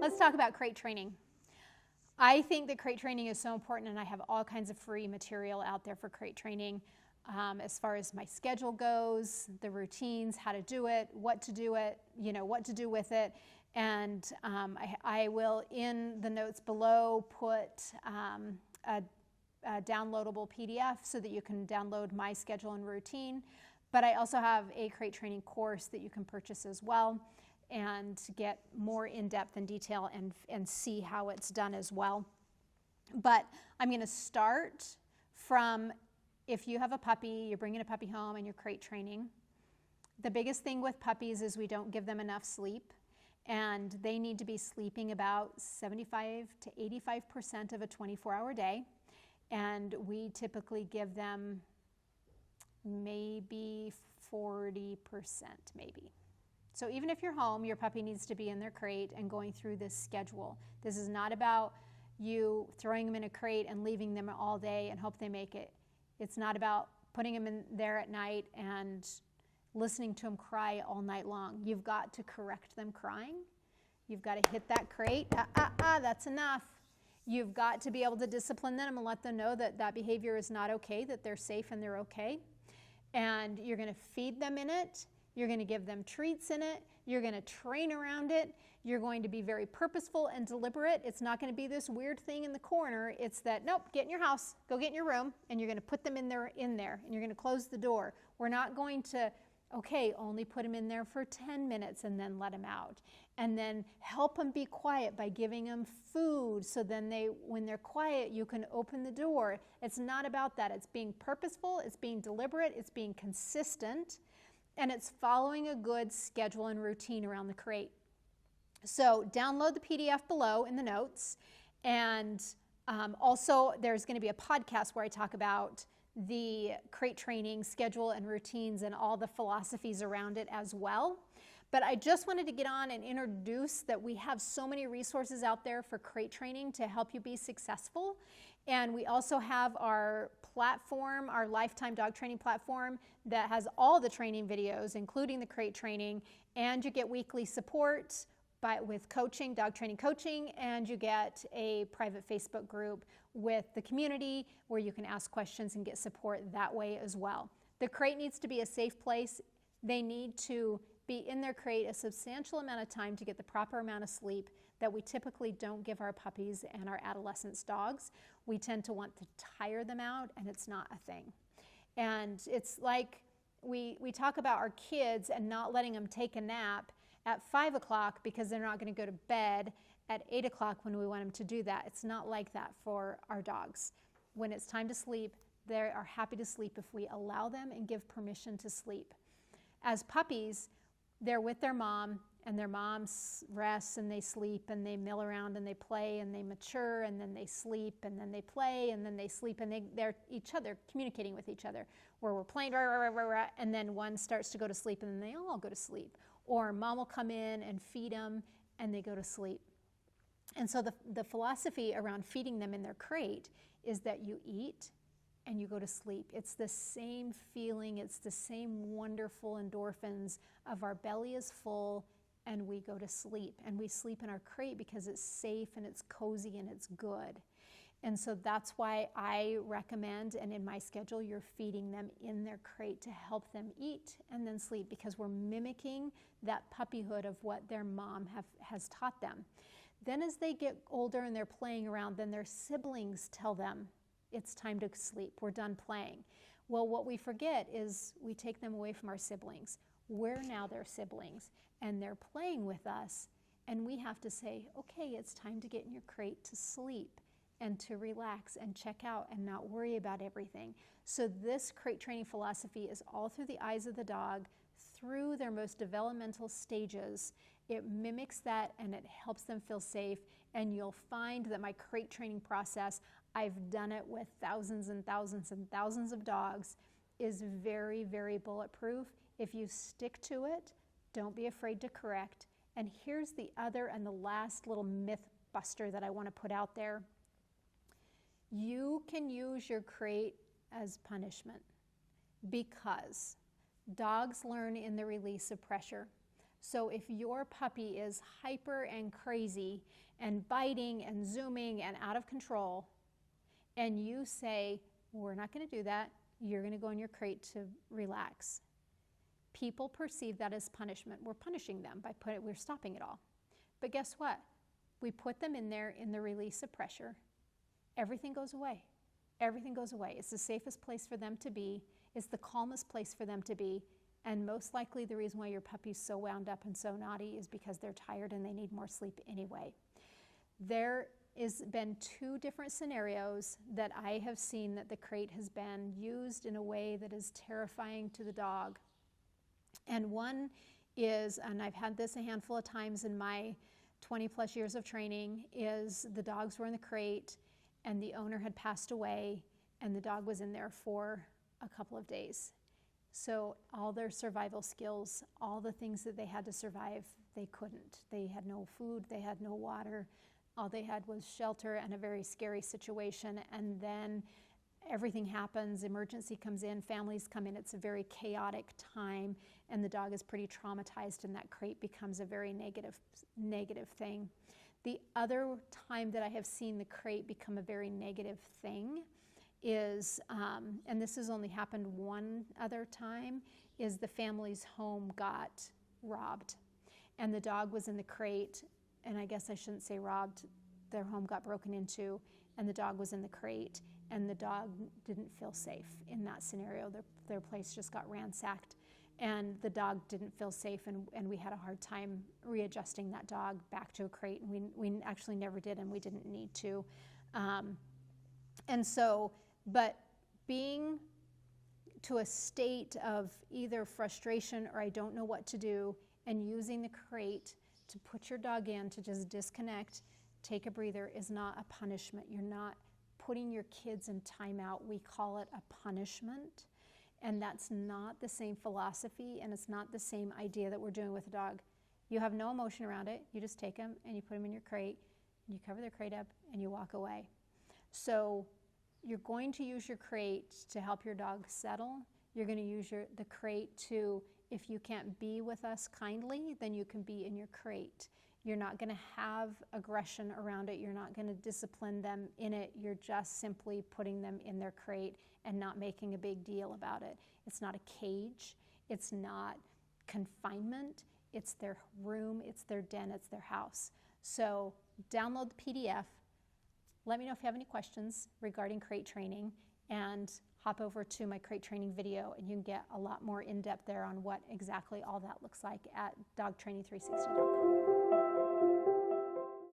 Let's talk about crate training. I think that crate training is so important, and I have all kinds of free material out there for crate training as far as my schedule goes, the routines, how to do it, what to do with it. And I will, in the notes below, put a downloadable PDF so that you can download my schedule and routine. But I also have a crate training course that you can purchase as well and get more in-depth and detail and see how it's done as well. But I'm going to start from, if you have a puppy, you're bringing a puppy home and you're crate training. The biggest thing with puppies is we don't give them enough sleep, and they need to be sleeping about 75 to 85% of a 24-hour day, and we typically give them maybe 40% maybe. So even if you're home, your puppy needs to be in their crate and going through this schedule. This is not about you throwing them in a crate and leaving them all day and hope they make it. It's not about putting them in there at night and listening to them cry all night long. You've got to correct them crying. You've got to hit that crate. That's enough. You've got to be able to discipline them and let them know that that behavior is not okay, that they're safe and they're okay. And you're going to feed them in it. You're going to give them treats in it. You're going to train around it. You're going to be very purposeful and deliberate. It's not going to be this weird thing in the corner. It's that, nope, get in your house, go get in your room, and you're going to put them in there, and you're going to close the door. We're not going to, okay, only put them in there for 10 minutes and then let them out. And then help them be quiet by giving them food, so then when they're quiet, you can open the door. It's not about that. It's being purposeful, it's being deliberate, it's being consistent, and it's following a good schedule and routine around the crate. So download the PDF below in the notes, and also there's going to be a podcast where I talk about the crate training schedule and routines and all the philosophies around it as well. But I just wanted to get on and introduce that we have so many resources out there for crate training to help you be successful. And we also have our platform, our lifetime dog training platform, that has all the training videos, including the crate training, and you get weekly support with coaching, dog training coaching, and you get a private Facebook group with the community where you can ask questions and get support that way as well. The crate needs to be a safe place. They need to be in their crate a substantial amount of time to get the proper amount of sleep that we typically don't give our puppies and our adolescents dogs. We tend to want to tire them out, and it's not a thing. And it's like we talk about our kids and not letting them take a nap at 5 o'clock because they're not going to go to bed at 8 o'clock when we want them to do that. It's not like that for our dogs. When it's time to sleep, they are happy to sleep if we allow them and give permission to sleep. As puppies, they're with their mom, and their mom rests and they sleep and they mill around and they play and they mature, and then they sleep and then they play and then they sleep, and they're each other communicating with each other, where we're playing and then one starts to go to sleep and then they all go to sleep. Or mom will come in and feed them and they go to sleep. And so the philosophy around feeding them in their crate is that you eat and you go to sleep. It's the same feeling, it's the same wonderful endorphins of our belly is full and we go to sleep. And we sleep in our crate because it's safe and it's cozy and it's good. And so that's why I recommend, and in my schedule, you're feeding them in their crate to help them eat and then sleep, because we're mimicking that puppyhood of what their mom has taught them. Then as they get older and they're playing around, then their siblings tell them, it's time to sleep, we're done playing. Well, what we forget is we take them away from our siblings. We're now their siblings, and they're playing with us, and we have to say, okay, it's time to get in your crate to sleep and to relax and check out and not worry about everything. So this crate training philosophy is all through the eyes of the dog, through their most developmental stages. It mimics that and it helps them feel safe, and you'll find that my crate training process, I've done it with thousands and thousands and thousands of dogs, is very, very bulletproof. If you stick to it, don't be afraid to correct. And here's the other and the last little myth buster that I want to put out there. You can use your crate as punishment, because dogs learn in the release of pressure. So if your puppy is hyper and crazy and biting and zooming and out of control, and you say, we're not going to do that, you're going to go in your crate to relax, people perceive that as punishment. We're punishing them by we're stopping it all. But guess what? We put them in there in the release of pressure. Everything goes away. Everything goes away. It's the safest place for them to be. It's the calmest place for them to be. And most likely the reason why your puppy's so wound up and so naughty is because they're tired and they need more sleep anyway. There has been 2 different scenarios that I have seen that the crate has been used in a way that is terrifying to the dog. And one is, and I've had this a handful of times in my 20 plus years of training, is the dogs were in the crate and the owner had passed away and the dog was in there for a couple of days. So all their survival skills, all the things that they had to survive, they couldn't. They had no food, they had no water. All they had was shelter and a very scary situation. And then everything happens, emergency comes in, families come in, it's a very chaotic time, and the dog is pretty traumatized and that crate becomes a very negative thing. The other time that I have seen the crate become a very negative thing is, and this has only happened one other time, is the family's home got robbed. And the dog was in the crate, and I guess I shouldn't say robbed, their home got broken into, and the dog was in the crate, and the dog didn't feel safe in that scenario. Their place just got ransacked, and the dog didn't feel safe, and we had a hard time readjusting that dog back to a crate, and we actually never did, and we didn't need to. And so, but being to a state of either frustration or I don't know what to do, and using the crate to put your dog in to just disconnect, take a breather, is not a punishment. You're not putting your kids in timeout. We call it a punishment, and that's not the same philosophy, and it's not the same idea that we're doing with a dog. You have no emotion around it. You just take them and you put them in your crate, and you cover their crate up, and you walk away. So you're going to use your crate to help your dog settle. You're going to use the crate to, if you can't be with us kindly, then you can be in your crate. You're not going to have aggression around it. You're not going to discipline them in it. You're just simply putting them in their crate and not making a big deal about it. It's not a cage. It's not confinement. It's their room. It's their den. It's their house. So download the PDF. Let me know if you have any questions regarding crate training, and hop over to my crate training video, and you can get a lot more in-depth there on what exactly all that looks like at dogtraining360.com.